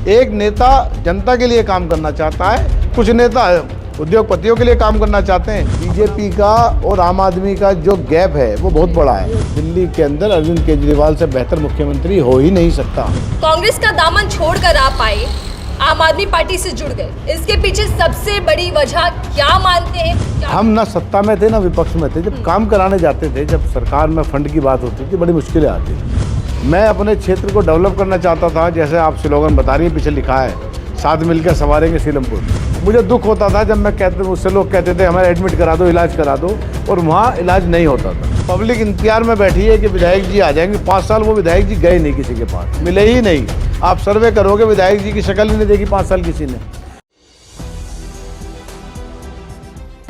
एक नेता जनता के लिए काम करना चाहता है, कुछ नेता उद्योगपतियों के लिए काम करना चाहते हैं। बीजेपी का और आम आदमी का जो गैप है वो बहुत बड़ा है। दिल्ली के अंदर अरविंद केजरीवाल से बेहतर मुख्यमंत्री हो ही नहीं सकता। कांग्रेस का दामन छोड़कर आप आए, आम आदमी पार्टी से जुड़ गए, इसके पीछे सबसे बड़ी वजह क्या मानते हैं? हम ना सत्ता में थे ना विपक्ष में थे। जब काम कराने जाते थे, जब सरकार में फंड की बात होती थी, बड़ी मुश्किलें आती थी। मैं अपने क्षेत्र को डेवलप करना चाहता था, जैसे आप स्लोगन बता रही है, पीछे लिखा है साथ मिलकर संवारेंगे सीलमपुर। मुझे दुख होता था जब मुझसे लोग कहते थे हमें एडमिट करा दो, इलाज करा दो, और वहाँ इलाज नहीं होता था। पब्लिक इंतजार में बैठी है कि विधायक जी आ जाएंगे। 5 साल वो विधायक जी गए नहीं, किसी के पास मिले ही नहीं। आप सर्वे करोगे, विधायक जी की शक्ल ही नहीं देखी 5 साल किसी ने।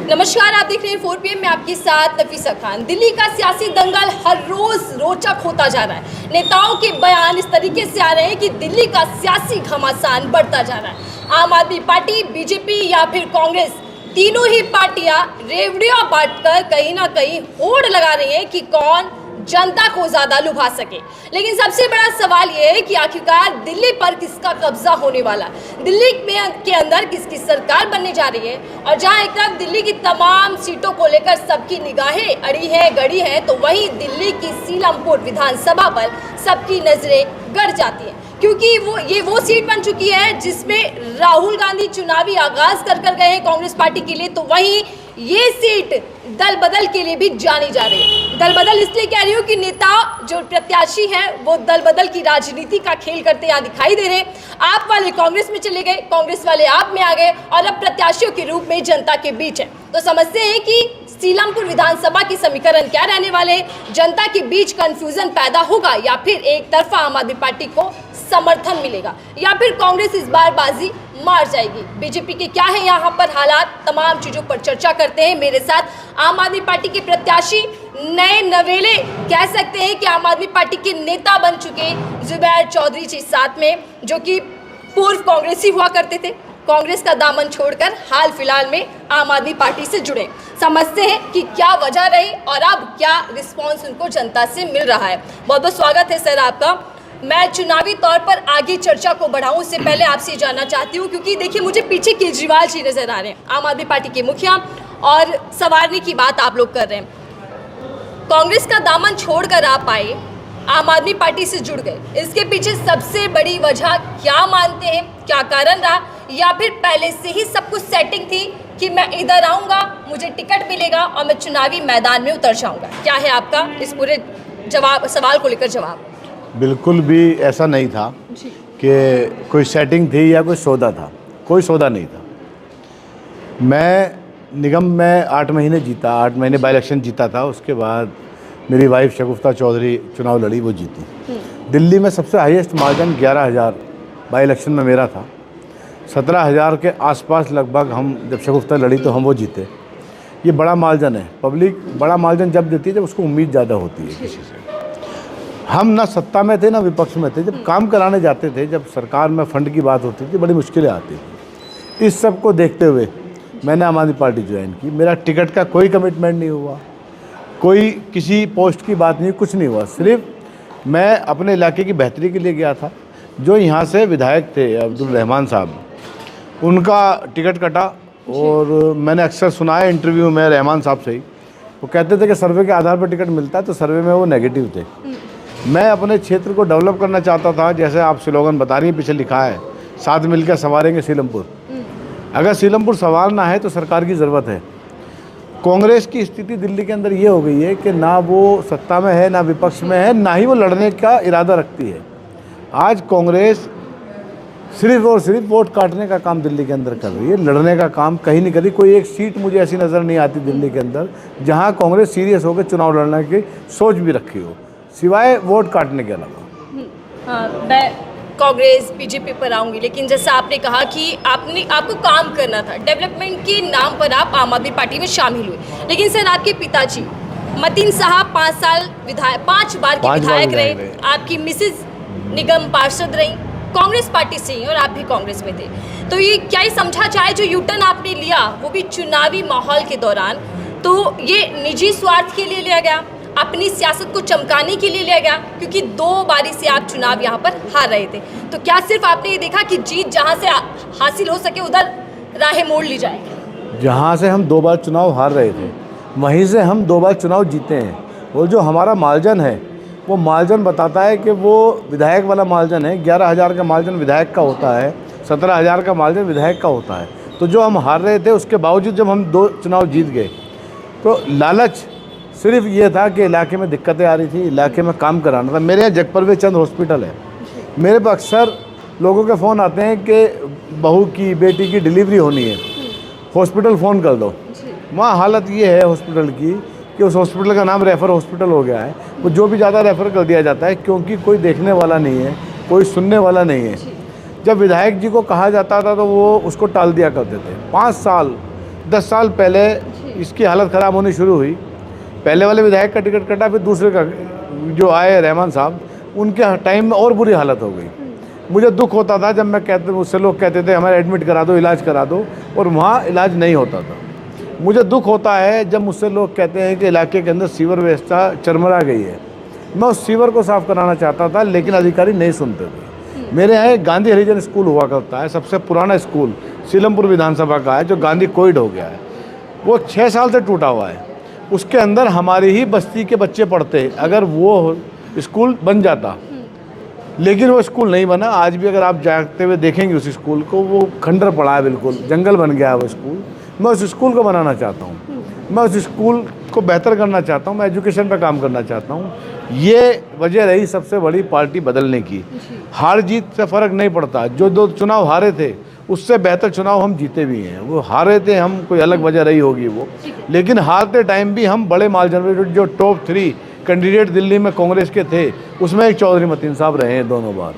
नमस्कार, आप देख रहे हैं 4 PM में आपके साथ नफीसा खान। दिल्ली का सियासी दंगल हर रोज रोचक होता जा रहा है। नेताओं के बयान इस तरीके से आ रहे हैं कि दिल्ली का सियासी घमासान बढ़ता जा रहा है। आम आदमी पार्टी, बीजेपी या फिर कांग्रेस, तीनों ही पार्टियां रेवड़ियां बांटकर कहीं ना कहीं होड़ लगा रही हैं कि कौन जनता को ज्यादा लुभा सके। लेकिन सबसे बड़ा सवाल यह है कि आखिरकार दिल्ली पर किसका कब्जा होने वाला है, दिल्ली के अंदर किसकी सरकार बनने जा रही है। और जहां एक तरफ दिल्ली की तमाम सीटों को लेकर सबकी निगाहें अड़ी है, गड़ी है, तो वहीं दिल्ली की सीलमपुर विधानसभा पर सबकी नजरें गड़ जाती हैं, क्योंकि वो सीट बन चुकी है जिसमें राहुल गांधी चुनावी आगाज कर गए हैं कांग्रेस पार्टी के लिए। तो वहीं ये सीट दल बदल के लिए भी जानी जा रही है। दल बदल इसलिए कह रही हूँ कि नेता जो प्रत्याशी हैं वो दल बदल की राजनीति का खेल करते यहाँ दिखाई दे रहे हैं। आप वाले कांग्रेस में चले गए, कांग्रेस वाले आप में आ गए, और अब प्रत्याशियों के रूप में जनता के बीच है। तो समझते हैं कि सीलमपुर विधानसभा की समीकरण क्या रहने वाले, जनता के बीच कंफ्यूजन पैदा होगा या फिर एक तरफा आम आदमी पार्टी को समर्थन मिलेगा, या फिर कांग्रेस इस बार बाजी मार जाएगी। बीजेपी के क्या है यहाँ पर हालात, तमाम चीजों पर चर्चा करते हैं। मेरे साथ आम आदमी पार्टी के प्रत्याशी, नए नवेले कह सकते हैं कि आम आदमी पार्टी के नेता बन चुके जुबैर चौधरी जी साथ में, जो कि पूर्व कांग्रेसी हुआ करते थे, कांग्रेस का दामन छोड़कर हाल फिलहाल में आम आदमी पार्टी से जुड़े। समझते हैं कि क्या वजह रही और अब क्या रिस्पॉन्स उनको जनता से मिल रहा है। बहुत बहुत स्वागत है सर आपका। मैं चुनावी तौर पर आगे चर्चा को बढ़ाऊं उससे पहले आपसे जानना चाहती हूं, क्योंकि देखिए मुझे पीछे केजरीवाल जी नजर आ रहे हैं, आम आदमी पार्टी के मुखिया, और संवारने की बात आप लोग कर रहे हैं। कांग्रेस का दामन छोड़कर आप आए, आम आदमी पार्टी से जुड़ गए, इसके पीछे सबसे बड़ी वजह क्या मानते हैं? क्या कारण रहा, या फिर पहले से ही सब कुछ सेटिंग थी कि मैं इधर आऊँगा, मुझे टिकट मिलेगा और मैं चुनावी मैदान में उतर जाऊँगा? क्या है आपका इस पूरे सवाल को लेकर जवाब? बिल्कुल भी ऐसा नहीं था कि कोई सेटिंग थी या कोई सौदा था। कोई सौदा नहीं था। मैं निगम में 8 महीने जीता, 8 महीने बाई इलेक्शन जीता था। उसके बाद मेरी वाइफ शगुफ्ता चौधरी चुनाव लड़ी, वो जीती। दिल्ली में सबसे हाईएस्ट मार्जिन 11,000 बाई इलेक्शन में मेरा था। 17,000 के आसपास लगभग हम, जब शगुफ्ता लड़ी तो हम वो जीते। ये बड़ा मार्जिन है। पब्लिक बड़ा मार्जिन जब देती है जब उसको उम्मीद ज़्यादा होती है किसी से। हम ना सत्ता में थे ना विपक्ष में थे। जब काम कराने जाते थे, जब सरकार में फंड की बात होती थी, बड़ी मुश्किलें आती थी। इस सब को देखते हुए मैंने आम आदमी पार्टी ज्वाइन की। मेरा टिकट का कोई कमिटमेंट नहीं हुआ, कोई किसी पोस्ट की बात नहीं, कुछ नहीं हुआ। सिर्फ मैं अपने इलाके की बेहतरी के लिए गया था। जो यहाँ से विधायक थे अब्दुल रहमान साहब, उनका टिकट कटा, और मैंने अक्सर सुना है इंटरव्यू में रहमान साहब से ही, वो कहते थे कि सर्वे के आधार पर टिकट मिलता है, तो सर्वे में वो नेगेटिव थे। मैं अपने क्षेत्र को डेवलप करना चाहता था, जैसे आप स्लोगन बता रही है, पीछे लिखा है साथ मिलकर संवारेंगे सीलमपुर। अगर सीलमपुर संवारना है तो सरकार की ज़रूरत है। कांग्रेस की स्थिति दिल्ली के अंदर ये हो गई है कि ना वो सत्ता में है, ना विपक्ष में है, ना ही वो लड़ने का इरादा रखती है। आज कांग्रेस सिर्फ और सिर्फ वोट काटने का काम दिल्ली के अंदर कर रही है, लड़ने का काम कहीं नहीं कर रही। कोई एक सीट मुझे ऐसी नज़र नहीं आती दिल्ली के अंदर जहाँ कांग्रेस सीरियस होकर चुनाव लड़ने की सोच भी रखी हो, सिवाय वोट काटने के अलावा। मैं कांग्रेस बीजेपी पर आऊंगी, लेकिन जैसा आपने कहा कि आपको काम करना था, डेवलपमेंट के नाम पर आप आम आदमी पार्टी में शामिल हुए। लेकिन सर, आपके पिताजी मतीन साहब 5 बार के विधायक रहे, आपकी मिसेज निगम पार्षद रही, कांग्रेस पार्टी से ही, और आप भी कांग्रेस में थे। तो ये क्या ही समझा जाए जो यूटर्न आपने लिया, वो भी चुनावी माहौल के दौरान, तो ये निजी स्वार्थ के लिए लिया गया? अपनी सियासत को चमकाने के लिए लिया गया, क्योंकि 2 बारी से आप चुनाव यहाँ पर हार रहे थे। तो क्या सिर्फ आपने ये देखा कि जीत जहाँ से हासिल हो सके उधर राहें मोड़ ली जाएगी? जहाँ से हम 2 बार चुनाव हार रहे थे वहीं से हम 2 बार चुनाव जीते हैं। वो जो हमारा मार्जिन है वो मार्जिन बताता है कि वो विधायक वाला मार्जिन है। 11,000 का मार्जिन विधायक का होता है, 17,000 का मार्जिन विधायक का होता है। तो जो हम हार रहे थे उसके बावजूद जब हम 2 चुनाव जीत गए तो लालच सिर्फ ये था कि इलाके में दिक्कतें आ रही थी, इलाके में काम कराना था। मेरे यहाँ जगपरवे चंद हॉस्पिटल है, मेरे पर अक्सर लोगों के फ़ोन आते हैं कि बहू की बेटी की डिलीवरी होनी है, हॉस्पिटल फ़ोन कर दो। वहाँ हालत ये है हॉस्पिटल की कि उस हॉस्पिटल का नाम रेफ़र हॉस्पिटल हो गया है। वो जो भी ज़्यादा रेफ़र कर दिया जाता है क्योंकि कोई देखने वाला नहीं है, कोई सुनने वाला नहीं है। जब विधायक जी को कहा जाता था तो वो उसको टाल दिया करते थे। 5 साल 10 साल पहले इसकी हालत ख़राब होनी शुरू हुई। पहले वाले विधायक का टिकट कटा, फिर दूसरे का जो आए रहमान साहब, उनके टाइम में और बुरी हालत हो गई। मुझे दुख होता था जब मुझसे लोग कहते थे हमारे एडमिट करा दो, इलाज करा दो, और वहाँ इलाज नहीं होता था। मुझे दुख होता है जब मुझसे लोग कहते हैं कि इलाके के अंदर सीवर व्यवस्था चरमरा गई है। मैं उस सीवर को साफ़ कराना चाहता था लेकिन अधिकारी नहीं सुनते थे। मेरे यहाँ एक गांधी हरिजन स्कूल हुआ करता है, सबसे पुराना स्कूल सीलमपुर विधानसभा का है, जो गांधी कोइड हो गया है। वो 6 साल से टूटा हुआ है। उसके अंदर हमारी ही बस्ती के बच्चे पढ़ते। अगर वो स्कूल बन जाता, लेकिन वो स्कूल नहीं बना। आज भी अगर आप जाते हुए देखेंगे उस स्कूल को, वो खंडर पड़ा है, बिल्कुल जंगल बन गया है वो स्कूल। मैं उस स्कूल को बनाना चाहता हूँ, मैं उस स्कूल को बेहतर करना चाहता हूँ, मैं एजुकेशन पर काम करना चाहता हूँ। ये वजह रही सबसे बड़ी पार्टी बदलने की। हार जीत से फ़र्क नहीं पड़ता। जो 2 चुनाव हारे थे उससे बेहतर चुनाव हम जीते भी हैं। वो हारे थे हम, कोई अलग वजह रही होगी वो, लेकिन हारते टाइम भी हम बड़े मार्जिन में, जो टॉप 3 कैंडिडेट दिल्ली में कांग्रेस के थे उसमें एक चौधरी मतीन साहब रहे हैं दोनों बार।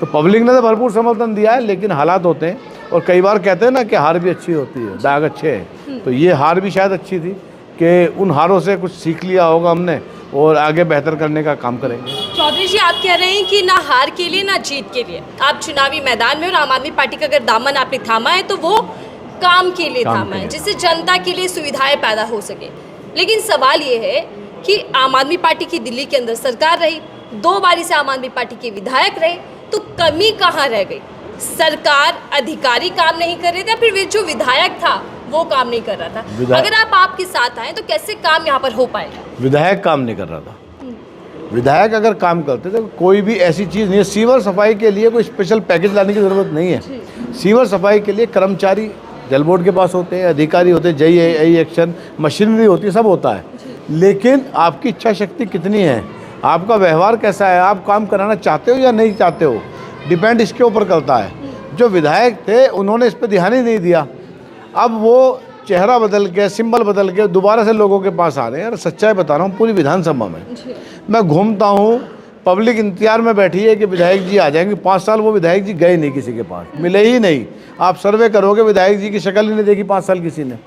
तो पब्लिक ने तो भरपूर समर्थन दिया है, लेकिन हालात होते हैं। और कई बार कहते हैं ना कि हार भी अच्छी होती है, दाग अच्छे हैं। तो ये हार भी शायद अच्छी थी कि उन हारों से कुछ सीख लिया होगा हमने और आगे बेहतर करने का काम करेंगे। चौधरी जी, आप कह रहे हैं कि ना हार के लिए ना जीत के लिए आप चुनावी मैदान में, और आम आदमी पार्टी का अगर दामन आपने थामा है तो वो काम के लिए थामा है, जिससे जनता के लिए सुविधाएं पैदा हो सके। लेकिन सवाल ये है कि आम आदमी पार्टी की दिल्ली के अंदर सरकार रही, 2 बारी से आम आदमी पार्टी के विधायक रहे, तो कमी कहाँ रह गई? सरकार, अधिकारी काम नहीं कर रहे थे, फिर जो विधायक था वो काम नहीं कर रहा था। अगर आप आपके साथ आए तो कैसे काम यहाँ पर हो पाएगा? विधायक काम नहीं कर रहा था। विधायक अगर काम करते तो कोई भी ऐसी चीज़ नहीं है। सीवर सफाई के लिए कोई स्पेशल पैकेज लाने की ज़रूरत नहीं है। सीवर सफाई के लिए कर्मचारी जल बोर्ड के पास होते हैं, अधिकारी होते हैं, JE एक्शन मशीनरी होती है, सब होता है। लेकिन आपकी इच्छा शक्ति कितनी है, आपका व्यवहार कैसा है, आप काम कराना चाहते हो या नहीं चाहते हो, डिपेंड इसके ऊपर करता है। जो विधायक थे उन्होंने इस पर ध्यान ही नहीं दिया। अब वो चेहरा बदल के, सिंबल बदल के दोबारा से लोगों के पास आ रहे हैं। यार सच्चाई बता रहा हूँ, पूरी विधानसभा में मैं घूमता हूँ, पब्लिक इंतजार में बैठी है कि विधायक जी आ जाएंगे। 5 साल वो विधायक जी गए नहीं, किसी के पास मिले ही नहीं। आप सर्वे करोगे, विधायक जी की शक्ल ही नहीं देखी 5 साल किसी ने।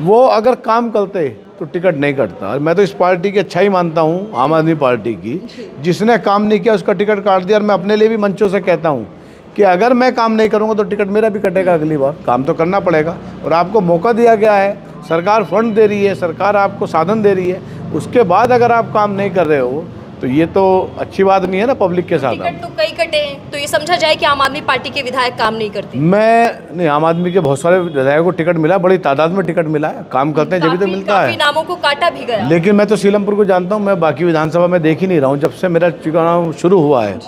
वो अगर काम करते तो टिकट नहीं कटता। और मैं तो इस पार्टी की अच्छाई मानता हूँ, आम आदमी पार्टी की। जिसने काम नहीं किया उसका टिकट काट दिया। और मैं अपने लिए भी मंचों से कहता हूँ कि अगर मैं काम नहीं करूँगा तो टिकट मेरा भी कटेगा अगली बार। काम तो करना पड़ेगा, और आपको मौका दिया गया है, सरकार फंड दे रही है, सरकार आपको साधन दे रही है। उसके बाद अगर आप काम नहीं कर रहे हो तो ये तो अच्छी बात नहीं है ना पब्लिक के साथ। टिकट तो कई कटे हैं, तो ये समझा जाए कि आम आदमी पार्टी के विधायक काम नहीं करते। मैं नहीं, आम आदमी के बहुत सारे विधायकों को टिकट मिला, बड़ी तादाद में टिकट मिला है। काम करते हैं जब भी तो मिलता है। नामों को काटा भी गया। लेकिन मैं तो सीलमपुर को जानता हूँ, मैं बाकी विधानसभा में देख ही नहीं रहा हूँ जब से मेरा चुनाव शुरू हुआ है।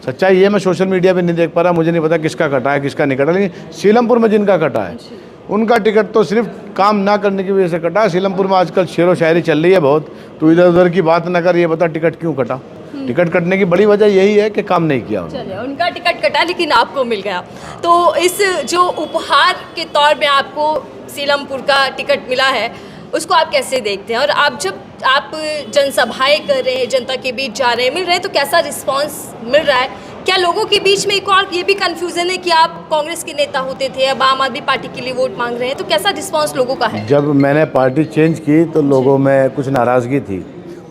सच्चाई ये, मैं सोशल मीडिया पे नहीं देख पा रहा, मुझे नहीं पता किसका कटा है किसका नहीं कटा। लेकिन सीलमपुर में जिनका कटा है उनका टिकट तो सिर्फ काम ना करने की वजह से कटा है। सीलमपुर में आजकल शेरो शायरी चल रही है बहुत, तो इधर उधर की बात ना कर, ये बता टिकट क्यों कटा। टिकट कटने की बड़ी वजह यही है कि काम नहीं किया उन्होंने। चलिए, उनका टिकट कटा लेकिन आपको मिल गया। तो इस जो उपहार के तौर में आपको सीलमपुर का टिकट मिला है, उसको आप कैसे देखते हैं? और आप जब आप जनसभाएं कर रहे हैं, जनता के बीच जा रहे हैं, मिल रहे हैं, तो कैसा रिस्पांस मिल रहा है? क्या लोगों के बीच में एक और ये भी कन्फ्यूजन है कि आप कांग्रेस के नेता होते थे, अब आम आदमी पार्टी के लिए वोट मांग रहे हैं, तो कैसा रिस्पांस लोगों का है? जब मैंने पार्टी चेंज की तो लोगों में कुछ नाराज़गी थी।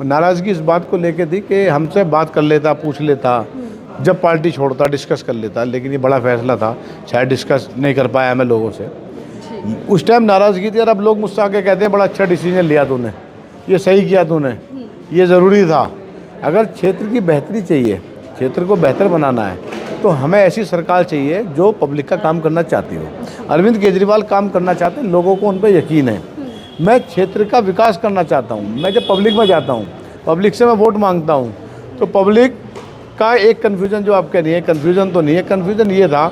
नाराज़गी इस बात को लेके थी कि हमसे बात कर लेता, पूछ लेता, जब पार्टी छोड़ता डिस्कस कर लेता। लेकिन ये बड़ा फैसला था, शायद डिस्कस नहीं कर पाया मैं लोगों से। उस टाइम नाराज़गी थी। और अब लोग मुझसे आके कहते हैं बड़ा अच्छा डिसीजन लिया तूने, ये सही किया तूने, ये ज़रूरी था। अगर क्षेत्र की बेहतरी चाहिए, क्षेत्र को बेहतर बनाना है, तो हमें ऐसी सरकार चाहिए जो पब्लिक का काम करना चाहती हो। अरविंद केजरीवाल काम करना चाहते हैं, लोगों को उन पर यकीन है। मैं क्षेत्र का विकास करना चाहता हूँ। मैं जब पब्लिक में जाता हूँ, पब्लिक से मैं वोट मांगता हूँ, तो पब्लिक का एक कन्फ्यूज़न जो आप कह रही है, कन्फ्यूज़न तो नहीं है, कन्फ्यूज़न ये था,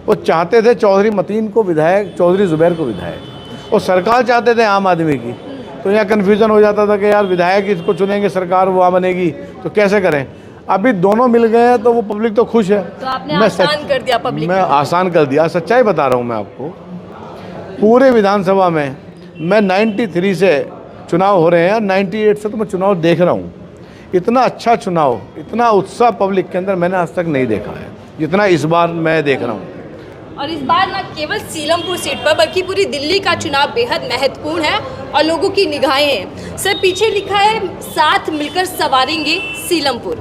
वो चाहते थे चौधरी मतीन को विधायक, चौधरी ज़ुबैर को विधायक, और सरकार चाहते थे आम आदमी की। तो यहाँ कन्फ्यूज़न हो जाता था कि यार विधायक इसको चुनेंगे, सरकार वहाँ बनेगी, तो कैसे करें। अभी दोनों मिल गए हैं तो वो पब्लिक तो खुश है। तो आपने आसान कर दिया पब्लिक, मैं आसान कर दिया, सच्चाई बता रहा हूँ मैं आपको। पूरे विधानसभा में मैं 93 से चुनाव हो रहे हैं, 98 से तो मैं चुनाव देख रहा हूँ। इतना अच्छा चुनाव, इतना उत्साह पब्लिक के अंदर मैंने आज तक नहीं देखा है जितना इस बार मैं देख रहा हूँ। और इस बार न केवल सीलमपुर सीट पर बल्कि पूरी दिल्ली का चुनाव बेहद महत्वपूर्ण है और लोगों की निगाहें हैं। सर पीछे लिखा है साथ मिलकर संवारेंगे सीलमपुर,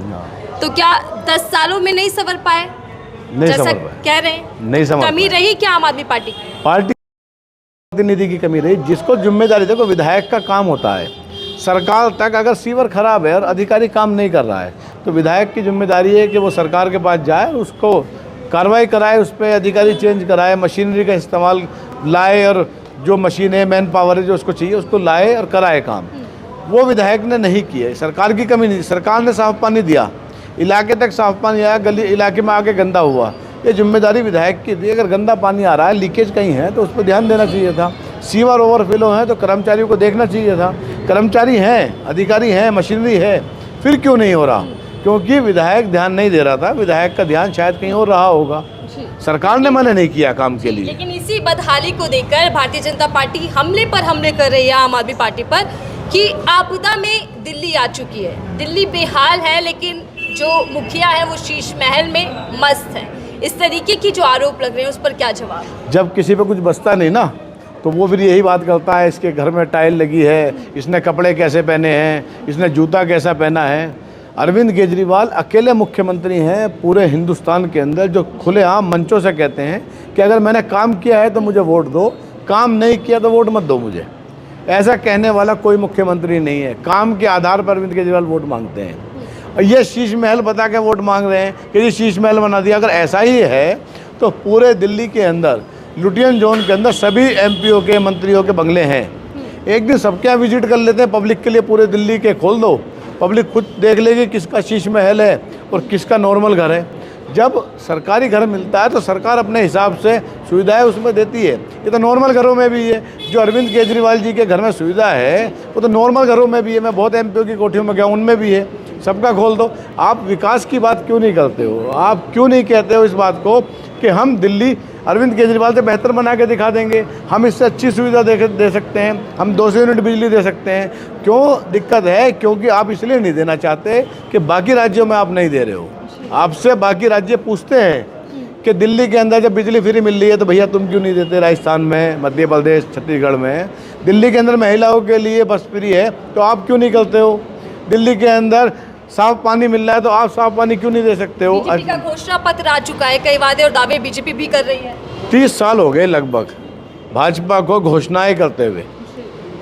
तो क्या 10 सालों में नहीं संवर पाए जैसा कह रहे हैं? नहीं संवर कमी रही क्या आम आदमी पार्टी की? पार्टी प्रतिनिधि की कमी रही। जिसको जिम्मेदारी, देखो विधायक का काम होता है सरकार तक, अगर सीवर खराब है और अधिकारी काम नहीं कर रहा है तो विधायक की जिम्मेदारी है कि वो सरकार के पास जाए और उसको कार्रवाई कराए, उस पर अधिकारी चेंज कराए, मशीनरी का इस्तेमाल लाए, और जो मशीनें, मैन पावर है जो उसको चाहिए उसको लाए और कराए काम। वो विधायक ने नहीं किए। सरकार की कमी नहीं, सरकार ने साफ पानी दिया, इलाके तक साफ पानी आया, गली इलाके में आके गंदा हुआ, ये जिम्मेदारी विधायक की थी। अगर गंदा पानी आ रहा है, लीकेज कहीं है तो उस पर ध्यान देना चाहिए था। सीवर ओवरफ्लो है तो कर्मचारियों को देखना चाहिए था। कर्मचारी हैं, अधिकारी हैं, मशीनरी है, फिर क्यों नहीं हो रहा? क्योंकि विधायक ध्यान नहीं दे रहा था। विधायक का ध्यान शायद कहीं और रहा होगा, सरकार ने मना नहीं किया काम के लिए। लेकिन इसी बदहाली को देखकर भारतीय जनता पार्टी हमले पर हमले कर रही है आम आदमी पार्टी पर कि आपदा में दिल्ली आ चुकी है, दिल्ली बेहाल है, लेकिन जो मुखिया है वो शीश महल में मस्त है। इस तरीके की जो आरोप लग रहे हैं उस पर क्या जवाब? जब किसी पे कुछ बचता नहीं ना, तो वो फिर यही बात करता है, इसके घर में टाइल लगी है, इसने कपड़े कैसे पहने हैं, इसने जूता कैसा पहना है। अरविंद केजरीवाल अकेले मुख्यमंत्री हैं पूरे हिंदुस्तान के अंदर जो खुलेआम मंचों से कहते हैं कि अगर मैंने काम किया है तो मुझे वोट दो, काम नहीं किया तो वोट मत दो मुझे। ऐसा कहने वाला कोई मुख्यमंत्री नहीं है। काम के आधार पर अरविंद केजरीवाल वोट मांगते हैं, और ये शीश महल बता के वोट मांग रहे हैं कि ये शीश महल बना दिया। अगर ऐसा ही है तो पूरे दिल्ली के अंदर, लुटियन जोन के अंदर सभी एमपीओ के, मंत्रियों के बंगले हैं। एक दिन सबके यहाँ विजिट कर लेते हैं पब्लिक के लिए, पूरे दिल्ली के खोल दो, पब्लिक खुद देख लेगी किसका शीश महल है और किसका नॉर्मल घर है। जब सरकारी घर मिलता है तो सरकार अपने हिसाब से सुविधाएं उसमें देती है। ये तो नॉर्मल घरों में भी है, जो अरविंद केजरीवाल जी के घर में सुविधा है वो तो नॉर्मल घरों में भी है। मैं बहुत एमपीओ की कोठियों में गया, उनमें भी है। सबका खोल दो। आप विकास की बात क्यों नहीं करते हो? आप क्यों नहीं कहते हो इस बात को कि हम दिल्ली अरविंद केजरीवाल से बेहतर बना के दिखा देंगे, हम इससे अच्छी सुविधा दे सकते हैं, हम 200 यूनिट बिजली दे सकते हैं। क्यों दिक्कत है? क्योंकि आप इसलिए नहीं देना चाहते कि बाकी राज्यों में आप नहीं दे रहे हो। आपसे बाकी राज्य पूछते हैं कि दिल्ली के अंदर जब बिजली फ्री मिल रही है तो भैया तुम क्यों नहीं देते? राजस्थान में, मध्य प्रदेश, छत्तीसगढ़ में दिल्ली के अंदर महिलाओं के लिए बस फ्री है तो आप क्यों नहीं करते हो? दिल्ली के अंदर साफ पानी मिल रहा है तो आप साफ पानी क्यों नहीं दे सकते हो? बीजेपी का घोषणा पत्र आ चुका है, कई वादे और दावे बीजेपी भी कर रही है। 30 साल हो गए लगभग भाजपा को घोषणाएं करते हुए।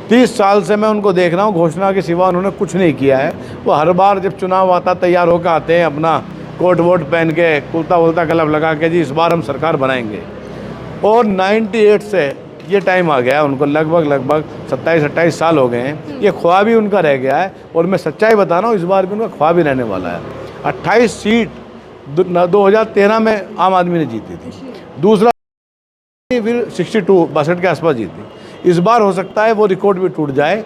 30 साल से मैं उनको देख रहा हूँ, घोषणा के सिवा उन्होंने कुछ नहीं किया है। वो हर बार जब चुनाव आता तैयार होकर आते हैं, अपना कोट वोट पहन के, कुर्ता वुल्ता कलब लगा के, जी इस बार हम सरकार बनाएंगे। और 98 से ये टाइम आ गया उनको, लगभग 27-28 साल हो गए हैं। ये ख्वाब ही उनका रह गया है। और मैं सच्चाई बता रहा हूँ, इस बार भी उनका ख्वाब ही रहने वाला है। 28 सीट 2013 में आम आदमी ने जीती थी, दूसरा फिर 62 के आसपास जीती। इस बार हो सकता है वो रिकॉर्ड भी टूट जाए।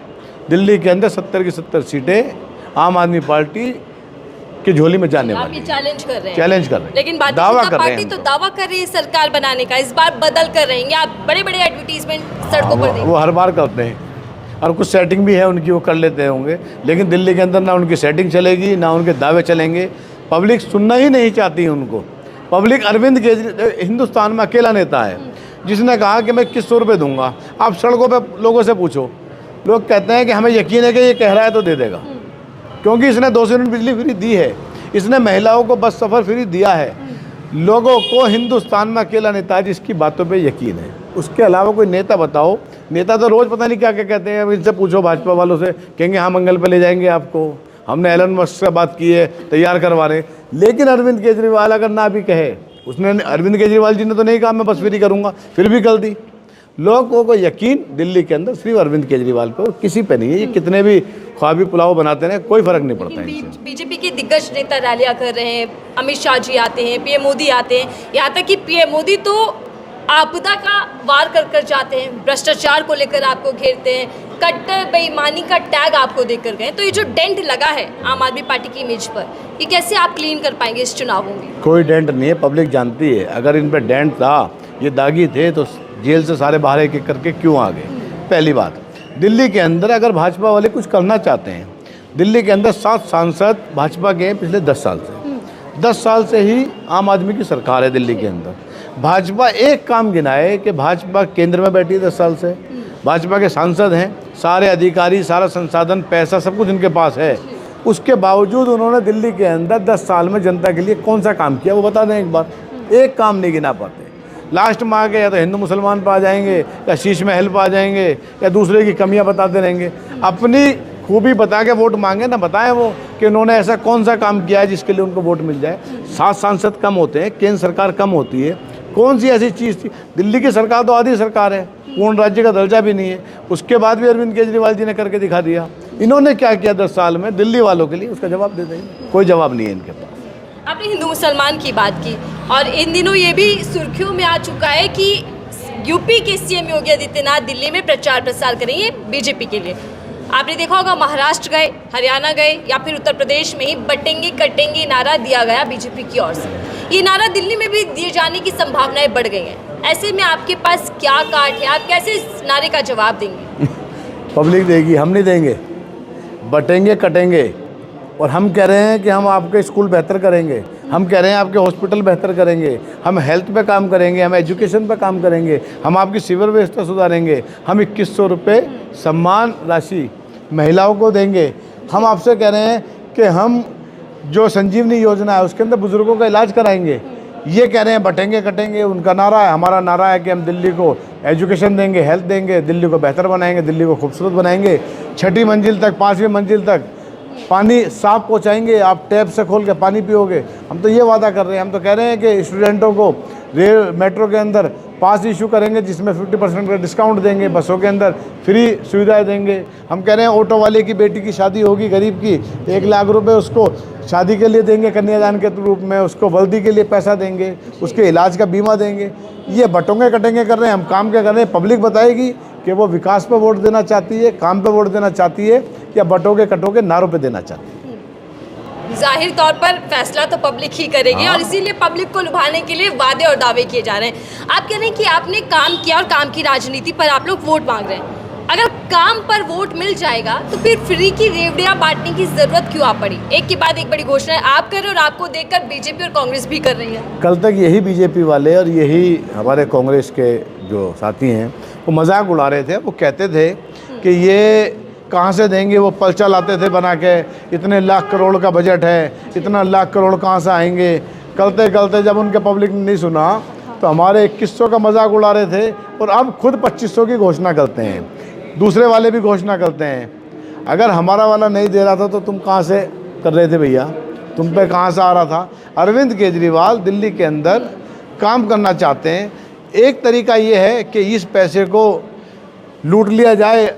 दिल्ली के अंदर 70 की 70 सीटें आम आदमी पार्टी की झोली में जाने वाली। चैलेंज कर रहे हैं, चैलेंज कर रहे हैं, लेकिन भारतीय जनता पार्टी तो दावा कर रही है सरकार बनाने का। इस बार बदल कर रहेंगे आप, बड़े बड़े एडवर्टीजमेंट सड़कों पर देंगे। वो हर बार करते हैं और कुछ सेटिंग भी है उनकी, वो कर लेते होंगे। लेकिन दिल्ली के अंदर ना उनकी सेटिंग चलेगी, ना उनके दावे चलेंगे। पब्लिक सुनना ही नहीं चाहती उनको। पब्लिक अरविंद केजरीवाल हिंदुस्तान में अकेला नेता है जिसने कहा कि मैं किस 100 रुपये दूंगा। आप सड़कों पे लोगों से पूछो, लोग कहते हैं कि हमें यकीन है कि ये कह रहा है तो दे देगा, क्योंकि इसने 200 यूनिट बिजली फ्री दी है, इसने महिलाओं को बस सफ़र फ्री दिया है। लोगों को हिंदुस्तान में अकेला नेता है जिसकी बातों पे यकीन है। उसके अलावा कोई नेता बताओ। नेता तो रोज़ पता नहीं क्या क्या कहते हैं। अब इनसे पूछो भाजपा वालों से, कहेंगे हाँ मंगल पे ले जाएंगे आपको, हमने एलन मस्क से बात की है, तैयार करवा रहे हैं। लेकिन अरविंद केजरीवाल अगर ना भी कहे, उसने अरविंद केजरीवाल जी ने तो नहीं कहा मैं बस फ्री करूँगा, फिर भी कर दी। लोगों को यकीन दिल्ली के अंदर सिर्फ अरविंद केजरीवाल पे, किसी पे नहीं है। ये कितने भी ख्वाबी पुलाव बनाते हैं, कोई फर्क नहीं पड़ता इनसे। बीजेपी के दिग्गज नेता रैलियां कर रहे हैं, अमित शाह जी आते हैं, पीएम मोदी आते हैं, यहाँ तक कि पीएम मोदी तो आपदा का वार कर कर जाते हैं, भ्रष्टाचार को लेकर आपको घेरते हैं, कट्टर बेईमानी का टैग आपको देकर गए। तो ये जो डेंट लगा है आम आदमी पार्टी की इमेज पर, ये कैसे आप क्लीन कर पाएंगे इस चुनावों में? कोई डेंट नहीं है, पब्लिक जानती है। अगर इन पर डेंट था, ये दागी थे, तो जेल से सारे बाहर एक एक करके क्यों आ गए? पहली बात, दिल्ली के अंदर अगर भाजपा वाले कुछ करना चाहते हैं, दिल्ली के अंदर 7 सांसद भाजपा के हैं पिछले 10 साल से। 10 साल से ही आम आदमी की सरकार है दिल्ली के अंदर। भाजपा एक काम गिनाए कि भाजपा केंद्र में बैठी है 10 साल से, भाजपा के सांसद हैं, सारे अधिकारी, सारा संसाधन, पैसा, सब कुछ इनके पास है। उसके बावजूद उन्होंने दिल्ली के अंदर 10 साल में जनता के लिए कौन सा काम किया, वो बता दें एक बार। एक काम नहीं गिना पाते। लास्ट में आके या तो हिंदू मुसलमान पर आ जाएंगे, या शीश महल पर आ जाएंगे, या दूसरे की कमियां बताते रहेंगे। अपनी खूबी बता के वोट मांगे ना, बताएं वो कि उन्होंने ऐसा कौन सा काम किया है जिसके लिए उनको वोट मिल जाए। 7 सांसद कम होते हैं, केंद्र सरकार कम होती है, कौन सी ऐसी चीज़ थी? दिल्ली की सरकार तो आधी सरकार है, पूर्ण राज्य का दर्जा भी नहीं है। उसके बाद भी अरविंद केजरीवाल जी ने करके दिखा दिया। इन्होंने क्या किया 10 साल में दिल्ली वालों के लिए, उसका जवाब दे देंगे। कोई जवाब नहीं है इनके पास। आपने हिंदू मुसलमान की बात की, और इन दिनों ये भी सुर्खियों में आ चुका है कि यूपी के सीएम योगी आदित्यनाथ दिल्ली में प्रचार प्रसार करेंगे बीजेपी के लिए। आपने देखा होगा महाराष्ट्र गए, हरियाणा गए, या फिर उत्तर प्रदेश में ही बटेंगे कटेंगे नारा दिया गया बीजेपी की ओर से। ये नारा दिल्ली में भी दिए जाने की संभावनाएं बढ़ गई हैं। ऐसे में आपके पास क्या काट है, आप कैसे इस नारे का जवाब देंगे? पब्लिक देगी, हम नहीं देंगे। बटेंगे कटेंगे, और हम कह रहे हैं कि हम आपके स्कूल बेहतर करेंगे, हम कह रहे हैं आपके हॉस्पिटल बेहतर करेंगे, हम हेल्थ पे काम करेंगे, हम एजुकेशन पे काम करेंगे, हम आपकी सीवर व्यवस्था सुधारेंगे, हम 2100 रुपये सम्मान राशि महिलाओं को देंगे। हम आपसे कह रहे हैं कि हम जो संजीवनी योजना है उसके अंदर बुजुर्गों का इलाज कराएंगे। ये कह रहे हैं बटेंगे कटेंगे, उनका नारा है। हमारा नारा है कि हम दिल्ली को एजुकेशन देंगे, हेल्थ देंगे, दिल्ली को बेहतर बनाएंगे, दिल्ली को खूबसूरत बनाएंगे, 6ठी मंजिल तक, 5वीं मंजिल तक पानी साफ पहुंचाएंगे, आप टैप से खोल के पानी पियोगे। हम तो ये वादा कर रहे हैं। हम तो कह रहे हैं कि स्टूडेंटों को रेल मेट्रो के अंदर पास इशू करेंगे जिसमें 50% का डिस्काउंट देंगे, बसों के अंदर फ्री सुविधाएं देंगे। हम कह रहे हैं ऑटो वाले की बेटी की शादी होगी गरीब की, 1 लाख रुपए उसको शादी के लिए देंगे कन्यादान के रूप में, उसको वर्दी के लिए पैसा देंगे, उसके इलाज का बीमा देंगे। ये बटोंगे कटेंगे कर रहे हैं, हम काम क्या कर रहे हैं? पब्लिक बताएगी कि वो विकास पे वोट देना चाहती है, काम पे वोट देना चाहती है, या बटोगे कटोगे नारों पे देना चाहती है। जाहिर तौर पर फैसला तो पब्लिक ही करेगी, और इसीलिए पब्लिक को लुभाने के लिए वादे और दावे किए जा रहे हैं। आप कह रहे हैं कि आपने काम किया और काम की राजनीति पर आप लोग वोट मांग रहे हैं। अगर काम पर वोट मिल जाएगा तो फिर फ्री की रेवड़ियां बांटने की जरूरत क्यों आ पड़ी? एक के बाद एक बड़ी घोषणा है आप कर रहे हो, और आपको देखकर बीजेपी और कांग्रेस भी कर रही है। कल तक यही बीजेपी वाले और यही हमारे कांग्रेस के जो साथी हैं वो मजाक उड़ा रहे थे। वो कहते थे कि ये कहाँ से देंगे, वो पलचा लाते थे बना के, इतने लाख करोड़ का बजट है, इतना लाख करोड़ कहाँ से आएंगे। कलते कलते जब उनके पब्लिक ने नहीं सुना तो हमारे 2100 का मजाक उड़ा रहे थे, और अब खुद 2500 की घोषणा करते हैं। दूसरे वाले भी घोषणा करते हैं। अगर हमारा वाला नहीं दे रहा था तो तुम कहाँ से कर रहे थे भैया? तुम पे कहाँ से आ रहा था? अरविंद केजरीवाल दिल्ली के अंदर काम करना चाहते हैं। एक तरीका ये है कि इस पैसे को लूट लिया जाए,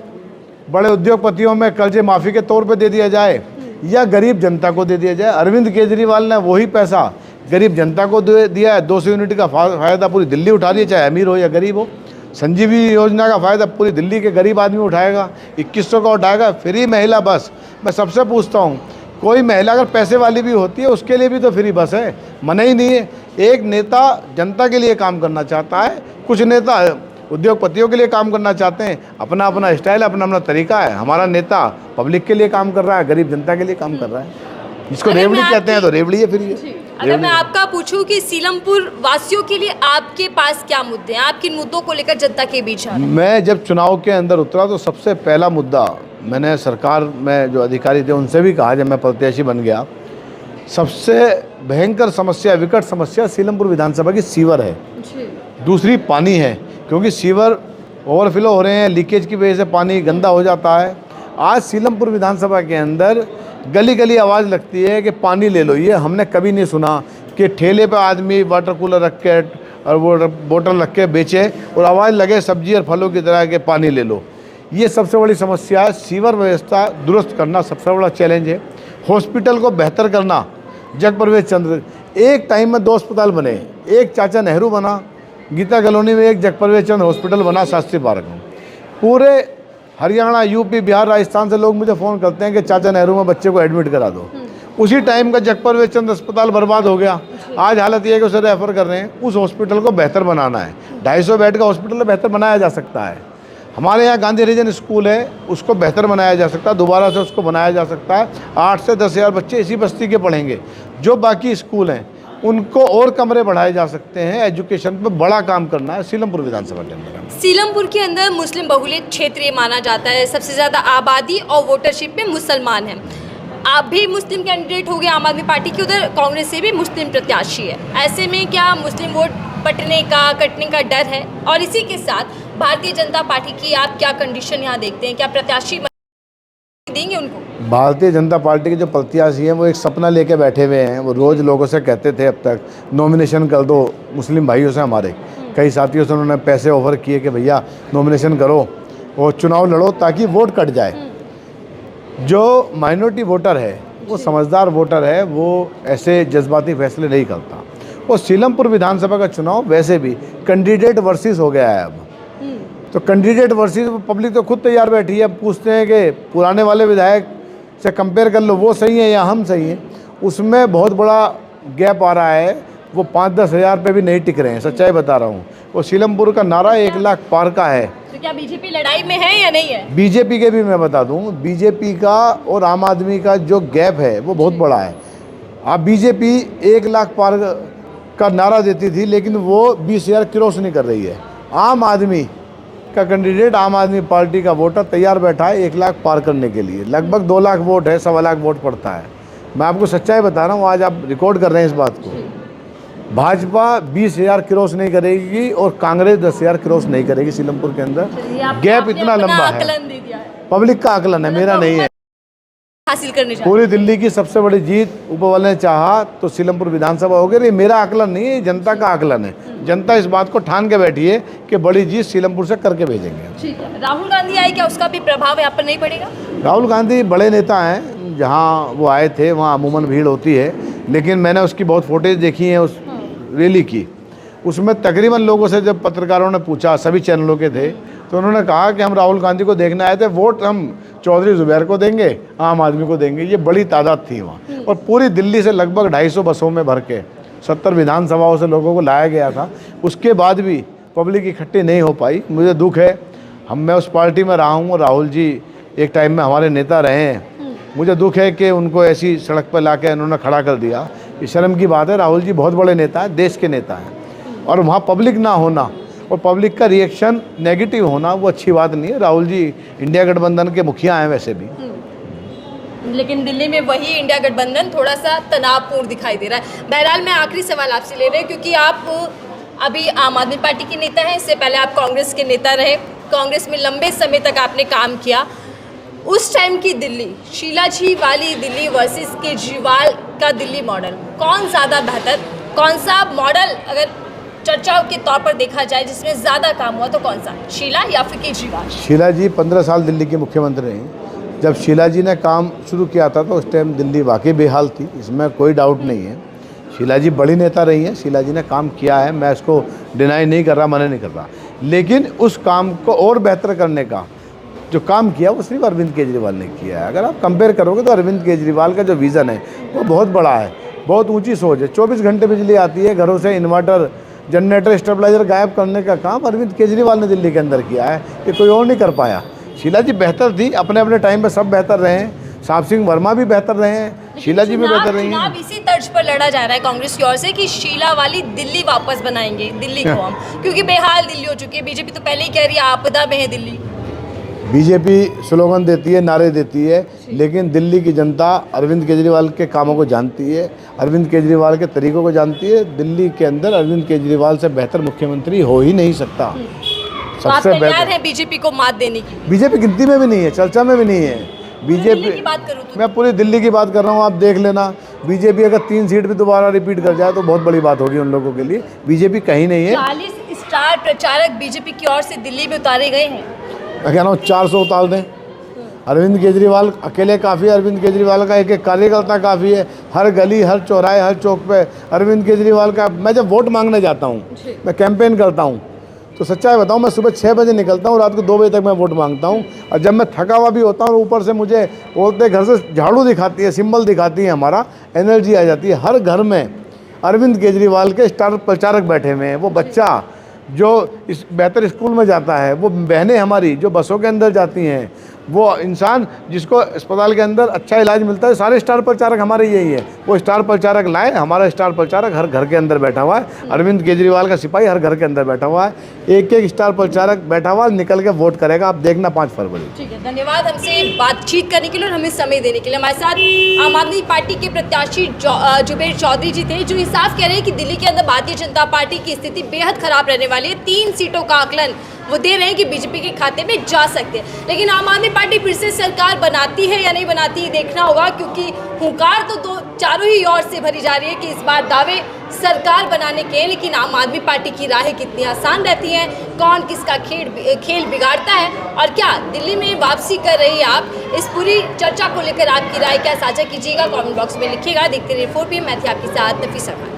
बड़े उद्योगपतियों में कर्जे माफ़ी के तौर पे दे दिया जाए, या गरीब जनता को दे दिया जाए। अरविंद केजरीवाल ने वही पैसा गरीब जनता को दिया है। 200 यूनिट का फ़ायदा पूरी दिल्ली उठा रही है, चाहे अमीर हो या गरीब हो। संजीवनी योजना का फ़ायदा पूरी दिल्ली के गरीब आदमी उठाएगा, 2100 का उठाएगा। फ्री महिला बस, मैं सबसे पूछता हूँ, कोई महिला अगर पैसे वाली भी होती है उसके लिए भी तो फ्री बस है, मना ही नहीं है। एक नेता जनता के लिए काम करना चाहता है, कुछ नेता उद्योगपतियों के लिए काम करना चाहते हैं। अपना अपना स्टाइल, अपना अपना तरीका है। हमारा नेता पब्लिक के लिए काम कर रहा है, गरीब जनता के लिए काम कर रहा है। जिसको रेवड़ी कहते हैं तो रेवड़ी है फिर ये। अगर मैं आपका पूछूं कि सीलमपुर वासियों के लिए आपके पास क्या मुद्दे हैं, आप किन मुद्दों को लेकर जनता के बीच आ रहे हैं? मैं जब चुनाव के अंदर उतरा तो सबसे पहला मुद्दा मैंने सरकार में जो अधिकारी थे उनसे भी कहा, जब मैं प्रत्याशी बन गया, सबसे भयंकर समस्या, विकट समस्या सीलमपुर विधानसभा की सीवर है, दूसरी पानी है। क्योंकि सीवर ओवरफ्लो हो रहे हैं, लीकेज की वजह से पानी गंदा हो जाता है। आज सीलमपुर विधानसभा के अंदर गली गली आवाज़ लगती है कि पानी ले लो। ये हमने कभी नहीं सुना कि ठेले पे आदमी वाटर कूलर रख के और वो बोतल रख के बेचे और आवाज़ लगे सब्जी और फलों की तरह के पानी ले लो। ये सबसे बड़ी समस्या है। सीवर व्यवस्था दुरुस्त करना सबसे बड़ा चैलेंज है। हॉस्पिटल को बेहतर करना। जगप्रवेश चंद्र, एक टाइम में 2 अस्पताल बने, एक चाचा नेहरू बना, गीता कॉलोनी में एक जगप्रवेश चंद्र हॉस्पिटल बना शास्त्री पार्क में। पूरे हरियाणा, यूपी, बिहार, राजस्थान से लोग मुझे फ़ोन करते हैं कि चाचा नेहरू में बच्चे को एडमिट करा दो। उसी टाइम का जगप्रवेश चंद्र अस्पताल बर्बाद हो गया। आज हालत ये है कि उसे रेफ़र कर रहे हैं। उस हॉस्पिटल को बेहतर बनाना है। 250 बेड का हॉस्पिटल बेहतर बनाया जा सकता है। हमारे यहाँ गांधी हरिजन स्कूल है, उसको बेहतर बनाया जा सकता है, दोबारा से उसको बनाया जा सकता है। 8 से 10 हज़ार बच्चे इसी बस्ती के पढ़ेंगे। जो बाकी स्कूल हैं उनको और कमरे बढ़ाए जा सकते हैं। एजुकेशन पे बड़ा काम करना है सीलमपुर विधानसभा के अंदर। सीलमपुर के अंदर मुस्लिम बहुलित क्षेत्र ये माना जाता है। सबसे ज़्यादा आबादी और वोटरशिप में मुसलमान हैं। आप भी मुस्लिम कैंडिडेट हो गए आम आदमी पार्टी की, उधर कांग्रेस से भी मुस्लिम प्रत्याशी है। ऐसे में क्या मुस्लिम वोट कटने का डर है? और इसी के साथ भारतीय जनता पार्टी की आप क्या कंडीशन यहाँ देखते हैं? क्या प्रत्याशी देंगे उनको? भारतीय जनता पार्टी के जो प्रत्याशी हैं वो एक सपना लेके बैठे हुए हैं। वो रोज़ लोगों से कहते थे अब तक नॉमिनेशन कर दो मुस्लिम भाइयों से। हमारे कई साथियों से उन्होंने पैसे ऑफर किए कि भैया नॉमिनेशन करो और चुनाव लड़ो ताकि वोट कट जाए। जो माइनॉरिटी वोटर है वो समझदार वोटर है, वो ऐसे जज्बाती फैसले नहीं करता। वो सीलमपुर विधानसभा का चुनाव वैसे भी कैंडिडेट वर्सेस हो गया है अब। तो कैंडिडेट वर्सेस पब्लिक तो खुद तैयार बैठी है। अब पूछते हैं कि पुराने वाले विधायक से कंपेयर कर लो, वो सही है या हम सही हैं। उसमें बहुत बड़ा गैप आ रहा है। वो 5-10 हज़ार पे भी नहीं टिक रहे हैं, सच्चाई बता रहा हूँ। वो सीलमपुर का नारा 1 लाख पार का है। तो क्या बीजेपी लड़ाई में है या नहीं है? बीजेपी के भी मैं बता दूँ, बीजेपी का और आम आदमी का जो गैप है वो बहुत बड़ा है। अब बीजेपी 1 लाख पार का नारा देती थी, लेकिन वो 20 हज़ार क्रॉस नहीं कर रही है। आम आदमी का कैंडिडेट, आम आदमी पार्टी का वोटर तैयार बैठा है 1 लाख पार करने के लिए। लगभग 2 लाख वोट है, 1.25 लाख वोट पड़ता है। मैं आपको सच्चाई बता रहा हूँ, आज आप रिकॉर्ड कर रहे हैं इस बात को। भाजपा 20 हज़ार क्रॉस नहीं करेगी और कांग्रेस 10 हज़ार क्रॉस नहीं करेगी सीलमपुर के अंदर। गैप इतना लंबा है। पब्लिक का आकलन है, मेरा नहीं है। हासिल करने पूरी दिल्ली की सबसे बड़ी जीत ऊपर वाले ने चाहा तो सीलमपुर विधानसभा हो गई। ये मेरा आकलन नहीं है, जनता का आकलन है। जनता इस बात को ठान के बैठी है कि बड़ी जीत सीलमपुर से करके भेजेंगे। ठीक है। राहुल गांधी आए, क्या उसका भी प्रभाव यहाँ पर नहीं पड़ेगा? राहुल गांधी बड़े नेता हैं, जहाँ वो आए थे वहाँ अमूमन भीड़ होती है। लेकिन मैंने उसकी बहुत फोटेज देखी हैं उस रैली की। उसमें तकरीबन लोगों से जब पत्रकारों ने पूछा, सभी चैनलों के थे, तो उन्होंने कहा कि हम राहुल गांधी को देखने आए थे, वोट हम चौधरी जुबैर को देंगे, आम आदमी को देंगे। ये बड़ी तादाद थी वहाँ। और पूरी दिल्ली से लगभग 250 बसों में भर के 70 विधानसभाओं से लोगों को लाया गया था। उसके बाद भी पब्लिक इकट्ठी नहीं हो पाई। मुझे दुख है, मैं उस पार्टी में रहा हूँ। राहुल जी एक टाइम में हमारे नेता रहे हैं। मुझे दुख है कि उनको ऐसी सड़क पर ला के उन्होंने खड़ा कर दिया। ये शर्म की बात है। राहुल जी बहुत बड़े नेता हैं, देश के नेता हैं, और वहाँ पब्लिक ना होना और पब्लिक का रिएक्शन नेगेटिव होना वो अच्छी बात नहीं है। राहुल जी इंडिया गठबंधन के मुखिया हैं वैसे भी। लेकिन दिल्ली में वही इंडिया गठबंधन थोड़ा सा तनावपूर्ण दिखाई दे रहा है। बहरहाल मैं आखिरी सवाल आपसे ले रही हूँ, क्योंकि आप अभी आम आदमी पार्टी के नेता हैं, इससे पहले आप कांग्रेस के नेता रहे। कांग्रेस में लंबे समय तक आपने काम किया। उस टाइम की दिल्ली, शीला जी वाली दिल्ली वर्सेस केजरीवाल का दिल्ली मॉडल, कौन ज़्यादा बेहतर, कौन सा मॉडल अगर चर्चाओं के तौर पर देखा जाए जिसमें ज़्यादा काम हुआ तो कौन सा, शीला या फिर केजरीवाल? शीला जी 15 साल दिल्ली के मुख्यमंत्री रहीं। जब शीला जी ने काम शुरू किया था तो उस टाइम दिल्ली वाकई बेहाल थी, इसमें कोई डाउट नहीं है। शीला जी बड़ी नेता रही हैं, शीला जी ने काम किया है, मैं इसको डिनाई नहीं कर रहा, मना नहीं कर रहा। लेकिन उस काम को और बेहतर करने का जो काम किया वो सिर्फ अरविंद केजरीवाल ने किया है। अगर आप कंपेयर करोगे तो अरविंद केजरीवाल का जो विज़न है वो बहुत बड़ा है, बहुत ऊंची सोच है। 24 घंटे बिजली आती है, घरों से इन्वर्टर, जनरेटर, स्टेबलाइजर गायब करने का काम अरविंद केजरीवाल ने दिल्ली के अंदर किया है, ये कोई और नहीं कर पाया। शीला जी बेहतर थी, अपने अपने टाइम पे सब बेहतर रहे हैं। साहब सिंह वर्मा भी बेहतर रहे हैं, शीला जी भी बेहतर रही हैं। चुनाव इसी तर्ज पर लड़ा जा रहा है कांग्रेस की ओर से कि शीला वाली दिल्ली वापस बनाएंगे दिल्ली को हम, क्योंकि बेहाल दिल्ली हो चुकी है। बीजेपी तो पहले ही कह रही है आपदा में है दिल्ली। बीजेपी स्लोगन देती है, नारे देती है, लेकिन दिल्ली की जनता अरविंद केजरीवाल के कामों को जानती है, अरविंद केजरीवाल के तरीकों को जानती है। दिल्ली के अंदर अरविंद केजरीवाल से बेहतर मुख्यमंत्री हो ही नहीं सकता। सबसे तैयार है बीजेपी को मात देने की? बीजेपी गिनती में भी नहीं है, चर्चा में भी नहीं है। दिल्ली की बात करूँ तो मैं पूरी दिल्ली की बात कर रहा हूँ, आप देख लेना। बीजेपी अगर 3 सीट भी दोबारा रिपीट कर जाए तो बहुत बड़ी बात होगी उन लोगों के लिए। बीजेपी कहीं नहीं है। 40 स्टार प्रचारक बीजेपी की ओर से दिल्ली में उतारे गए हैं। मैं कह रहा हूँ 400 उतार दें। अरविंद केजरीवाल अकेले काफ़ी है, अरविंद केजरीवाल का एक एक कार्यकर्ता काफ़ी है। हर गली, हर चौराहे, हर चौक पे अरविंद केजरीवाल का। मैं जब वोट मांगने जाता हूँ, मैं कैंपेन करता हूँ, तो सच्चाई बताऊँ, मैं सुबह 6 बजे निकलता हूँ, रात को 2 बजे तक मैं वोट मांगता हूँ। और जब मैं थका हुआ भी होता हूँ और ऊपर से मुझे बोलते घर से झाड़ू दिखाती है, सिंबल दिखाती है, हमारा एनर्जी आ जाती है। हर घर में अरविंद केजरीवाल के स्टार प्रचारक बैठे हुए हैं। वो बच्चा जो इस बेहतर स्कूल में जाता है, वो बहनें हमारी जो बसों के अंदर जाती हैं, वो इंसान जिसको अस्पताल के अंदर अच्छा इलाज मिलता है, सारे स्टार प्रचारक हमारे यही है। वो स्टार प्रचारक लाए, हमारा स्टार प्रचारक हर घर के अंदर बैठा हुआ है। अरविंद केजरीवाल का सिपाही हर घर के अंदर बैठा हुआ है। एक एक स्टार प्रचारक बैठा हुआ निकल के वोट करेगा, आप देखना 5 फरवरी। ठीक है, धन्यवाद हमसे बातचीत करने के लिए और हमें समय देने के लिए। हमारे साथ आम आदमी पार्टी के प्रत्याशी जुबेर चौधरी जी थे, जो ये साफ कह रहे हैं कि दिल्ली के अंदर भारतीय जनता पार्टी की स्थिति बेहद खराब रहने वाली है। 3 सीटों का आकलन वो दे रहे हैं कि बीजेपी के खाते में जा सकते हैं। लेकिन आम आदमी पार्टी फिर से सरकार बनाती है या नहीं बनाती, ये देखना होगा, क्योंकि हुंकार तो चारों ही ओर से भरी जा रही है कि इस बार दावे सरकार बनाने के। लेकिन आम आदमी पार्टी की राहें कितनी आसान रहती हैं, कौन किसका खेल बिगाड़ता है और क्या दिल्ली में वापसी कर रही है आप, इस पूरी चर्चा को लेकर आपकी राय क्या साझा कीजिएगा, कमेंट बॉक्स में लिखिएगा। देखते रहिए 4 PM। मैं थी आपके साथ नफीसा खान।